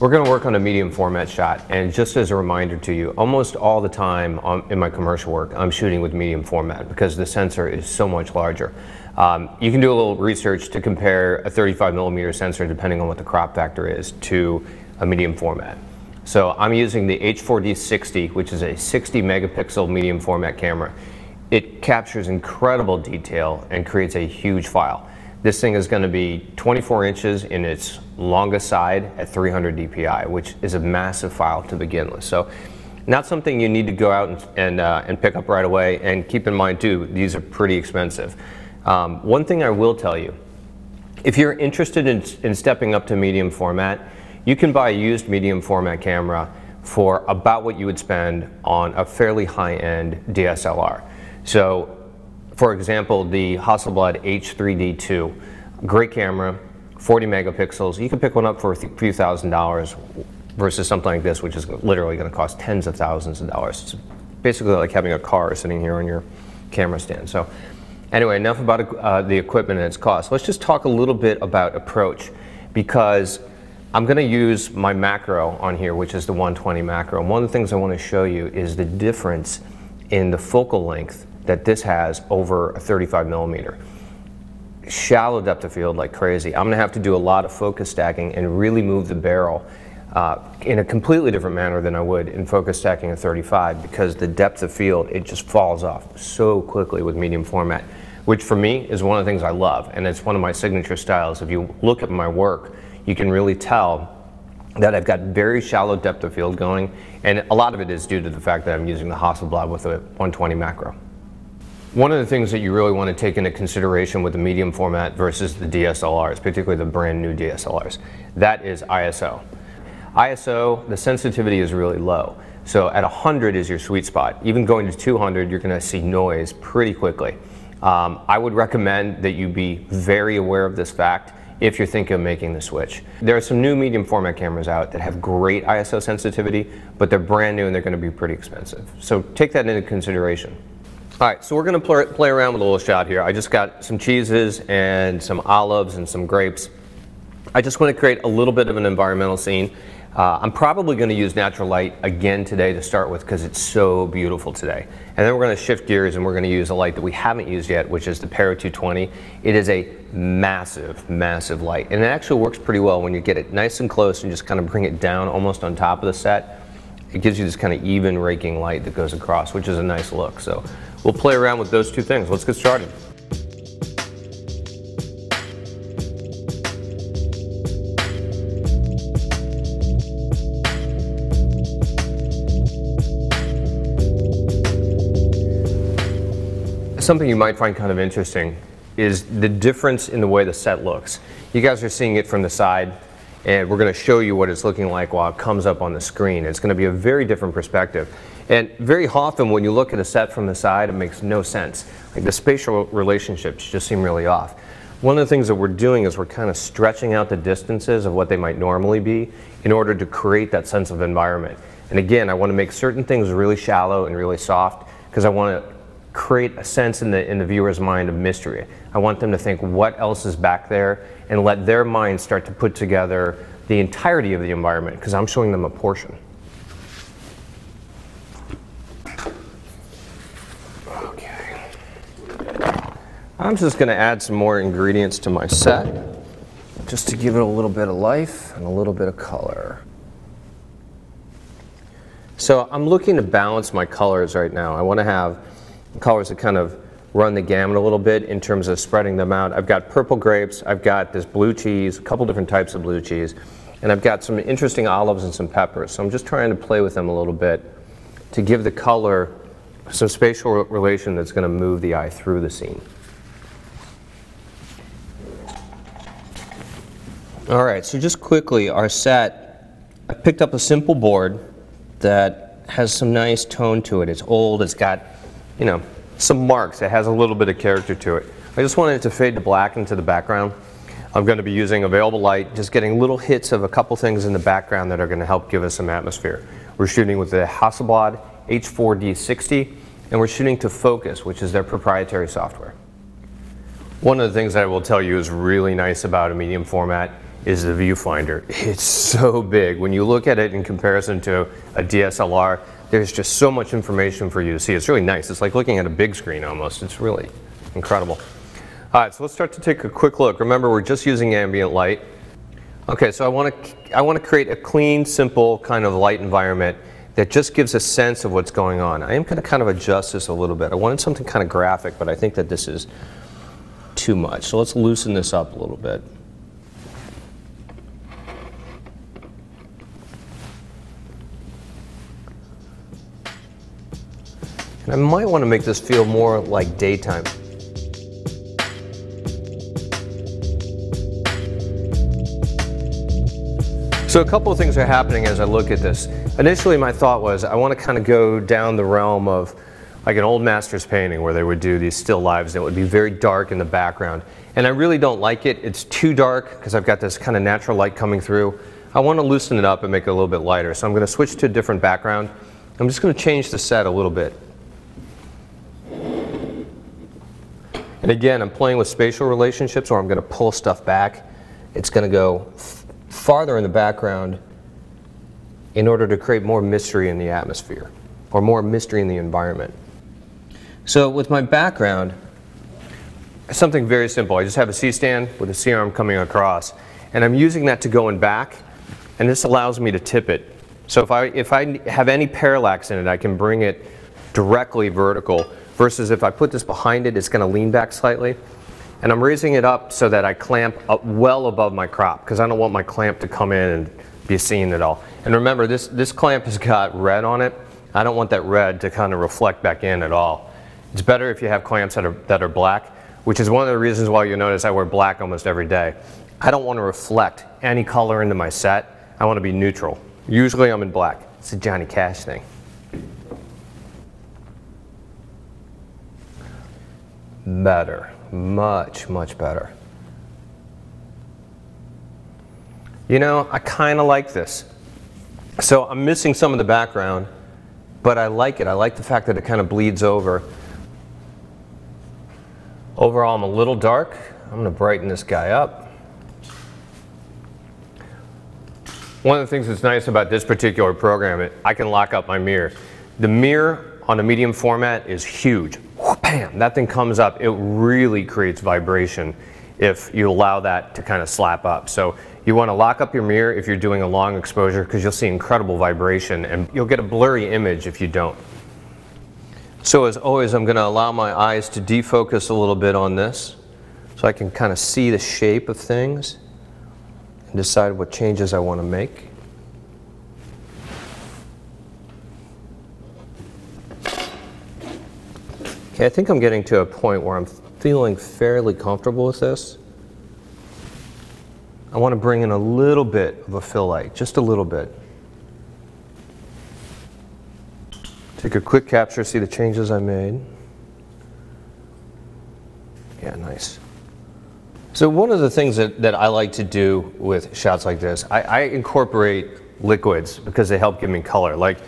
We're going to work on a medium format shot, and just as a reminder to you, almost all the time in my commercial work I'm shooting with medium format because the sensor is so much larger. You can do a little research to compare a 35mm sensor, depending on what the crop factor is, to a medium format. So I'm using the H4D60, which is a 60 megapixel medium format camera. It captures incredible detail and creates a huge file. This thing is going to be 24 inches in its longest side at 300 dpi, which is a massive file to begin with. So not something you need to go out and pick up right away, and keep in mind too, these are pretty expensive. One thing I will tell you, if you're interested in stepping up to medium format, you can buy a used medium format camera for about what you would spend on a fairly high-end DSLR. So, for example, the Hasselblad H3D2, great camera, 40 megapixels. You can pick one up for a few $1,000s versus something like this, which is literally going to cost tens of thousands of dollars. It's basically like having a car sitting here on your camera stand. So, anyway, enough about the equipment and its cost. Let's just talk a little bit about approach, because I'm going to use my macro on here, which is the 120 macro. And one of the things I want to show you is the difference in the focal length that this has over a 35mm. Shallow depth of field like crazy. I'm going to have to do a lot of focus stacking and really move the barrel in a completely different manner than I would in focus stacking a 35, because the depth of field, it just falls off so quickly with medium format, which for me is one of the things I love, and it's one of my signature styles. If you look at my work, you can really tell that I've got very shallow depth of field going, and a lot of it is due to the fact that I'm using the Hasselblad with a 120 macro. One of the things that you really want to take into consideration with the medium format versus the DSLRs, particularly the brand new DSLRs, that is ISO. ISO, the sensitivity is really low. So at 100 is your sweet spot. Even going to 200, you're going to see noise pretty quickly. I would recommend that you be very aware of this fact if you're thinking of making the switch. There are some new medium format cameras out that have great ISO sensitivity, but they're brand new and they're going to be pretty expensive. So take that into consideration. Alright, so we're going to play around with a little shot here. I just got some cheeses and some olives and some grapes. I just want to create a little bit of an environmental scene. I'm probably going to use natural light again today to start with, because it's so beautiful today. And then we're going to shift gears and we're going to use a light that we haven't used yet, which is the Para 220. It is a massive, massive light. And it actually works pretty well when you get it nice and close and just kind of bring it down almost on top of the set. It gives you this kind of even raking light that goes across, which is a nice look. So we'll play around with those two things. Let's get started. Something you might find kind of interesting is the difference in the way the set looks. You guys are seeing it from the side, and we're going to show you what it's looking like while it comes up on the screen. It's going to be a very different perspective. And very often when you look at a set from the side, it makes no sense. Like the spatial relationships just seem really off. One of the things that we're doing is we're kind of stretching out the distances of what they might normally be in order to create that sense of environment. And again, I want to make certain things really shallow and really soft, because I want to create a sense in the viewer's mind of mystery. I want them to think what else is back there, and let their mind start to put together the entirety of the environment, because I'm showing them a portion. Okay. I'm just going to add some more ingredients to my set, just to give it a little bit of life and a little bit of color. So I'm looking to balance my colors right now. I want to have colors that kind of run the gamut a little bit in terms of spreading them out. I've got purple grapes, I've got this blue cheese, a couple different types of blue cheese, and I've got some interesting olives and some peppers. So I'm just trying to play with them a little bit to give the color some spatial relation that's going to move the eye through the scene. Alright, so just quickly, our set, I picked up a simple board that has some nice tone to it. It's old, it's got, you know, some marks. It has a little bit of character to it. I just wanted it to fade to black into the background. I'm going to be using available light, just getting little hits of a couple things in the background that are going to help give us some atmosphere. We're shooting with the Hasselblad H4D60, and we're shooting to focus, which is their proprietary software. One of the things that I will tell you is really nice about a medium format is the viewfinder. It's so big. When you look at it in comparison to a DSLR, there's just so much information for you to see. It's really nice. It's like looking at a big screen almost. It's really incredible. All right, so let's start to take a quick look. Remember, we're just using ambient light. Okay, so I want to create a clean, simple kind of light environment that just gives a sense of what's going on. I am going to kind of adjust this a little bit. I wanted something kind of graphic, but I think that this is too much. So let's loosen this up a little bit. And I might want to make this feel more like daytime. So a couple of things are happening as I look at this. Initially my thought was I want to kind of go down the realm of like an old master's painting where they would do these still lives that would be very dark in the background. And I really don't like it. It's too dark because I've got this kind of natural light coming through. I want to loosen it up and make it a little bit lighter. So I'm going to switch to a different background. I'm just going to change the set a little bit. And again, I'm playing with spatial relationships, or I'm going to pull stuff back. It's going to go farther in the background in order to create more mystery in the atmosphere, or more mystery in the environment. So with my background, something very simple. I just have a C-stand with a C-arm coming across, and I'm using that to go in back, and this allows me to tip it. So if I have any parallax in it, I can bring it directly vertical, versus if I put this behind it, it's going to lean back slightly. And I'm raising it up so that I clamp up well above my crop, because I don't want my clamp to come in and be seen at all. And remember, this clamp has got red on it. I don't want that red to kind of reflect back in at all. It's better if you have clamps that are black, which is one of the reasons why you notice I wear black almost every day. I don't want to reflect any color into my set. I want to be neutral. Usually I'm in black. It's a Johnny Cash thing. Better. Much, much better. You know, I kind of like this. So I'm missing some of the background, but I like it. I like the fact that it kind of bleeds over. Overall, I'm a little dark. I'm going to brighten this guy up. One of the things that's nice about this particular program, I can lock up my mirror. The mirror on a medium format is huge. Bam, that thing comes up. It really creates vibration if you allow that to kind of slap up. So you want to lock up your mirror if you're doing a long exposure, because you'll see incredible vibration, and you'll get a blurry image if you don't. So as always, I'm going to allow my eyes to defocus a little bit on this so I can kind of see the shape of things and decide what changes I want to make. Okay, I think I'm getting to a point where I'm feeling fairly comfortable with this. I want to bring in a little bit of a fill light, just a little bit. Take a quick capture, see the changes I made. Yeah, nice. So one of the things that I like to do with shots like this, I incorporate liquids because they help give me color. Like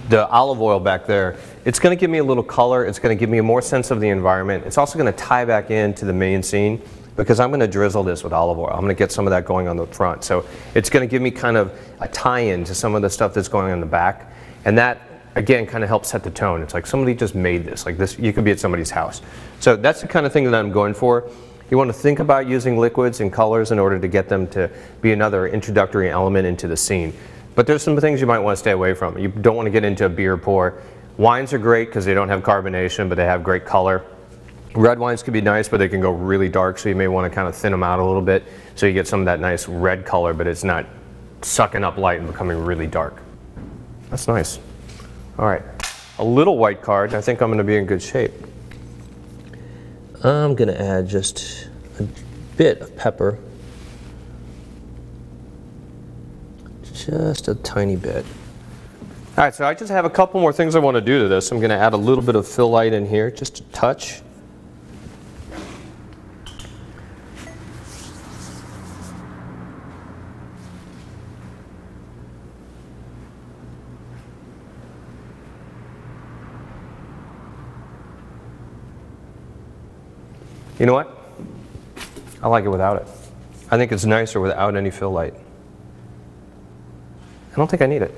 the olive oil back there, it's going to give me a little color. It's going to give me a more sense of the environment. It's also going to tie back into the main scene because I'm going to drizzle this with olive oil. I'm going to get some of that going on the front. So it's going to give me kind of a tie-in to some of the stuff that's going on in the back. And that, again, kind of helps set the tone. It's like somebody just made this. Like this, you could be at somebody's house. So that's the kind of thing that I'm going for. You want to think about using liquids and colors in order to get them to be another introductory element into the scene. But there's some things you might want to stay away from. You don't want to get into a beer pour. Wines are great because they don't have carbonation, but they have great color. Red wines can be nice, but they can go really dark, so you may want to kind of thin them out a little bit so you get some of that nice red color, but it's not sucking up light and becoming really dark. That's nice. All right, a little white card. I think I'm going to be in good shape. I'm going to add just a bit of pepper. Just a tiny bit. All right, so I just have a couple more things I want to do to this. I'm going to add a little bit of fill light in here, just a touch. You know what? I like it without it. I think it's nicer without any fill light. I don't think I need it.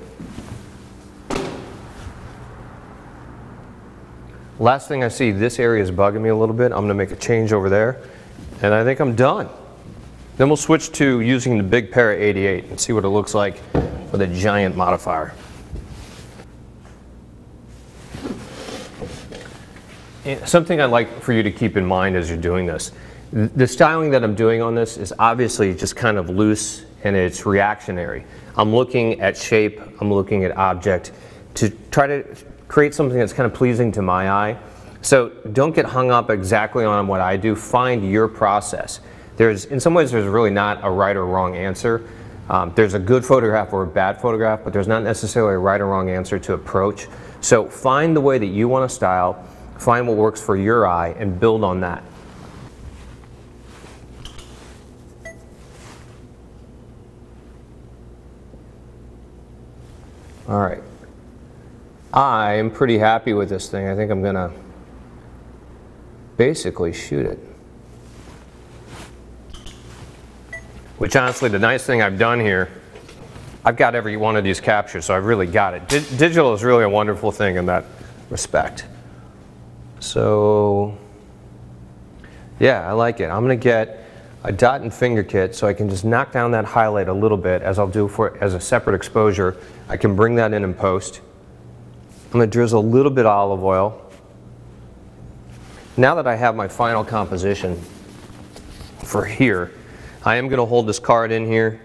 Last thing I see, this area is bugging me a little bit. I'm going to make a change over there, and I think I'm done. Then we'll switch to using the big Para 88 and see what it looks like with a giant modifier. And something I'd like for you to keep in mind as you're doing this, the styling that I'm doing on this is obviously just kind of loose and it's reactionary. I'm looking at shape, I'm looking at object to try to create something that's kind of pleasing to my eye. So don't get hung up exactly on what I do, find your process. In some ways there's really not a right or wrong answer. There's a good photograph or a bad photograph, but there's not necessarily a right or wrong answer to approach. So find the way that you want to style, find what works for your eye, and build on that. All right. I'm pretty happy with this thing. I think I'm gonna basically shoot it. Which honestly, the nice thing I've done here, I've got every one of these captured, so I've really got it. Digital is really a wonderful thing in that respect. So, yeah, I like it. I'm gonna get a dot and finger kit so I can just knock down that highlight a little bit, as I'll do as a separate exposure. I can bring that in post. I'm gonna drizzle a little bit of olive oil. Now that I have my final composition for here, I am gonna hold this card in here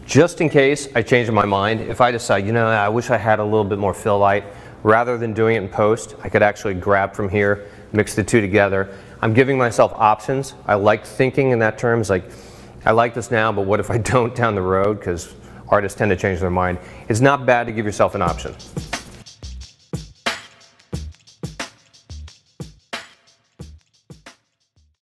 just in case I change my mind. If I decide, you know, I wish I had a little bit more fill light, rather than doing it in post, I could actually grab from here, mix the two together. I'm giving myself options. I like thinking in that terms, like, I like this now, but what if I don't down the road? Because artists tend to change their mind. It's not bad to give yourself an option.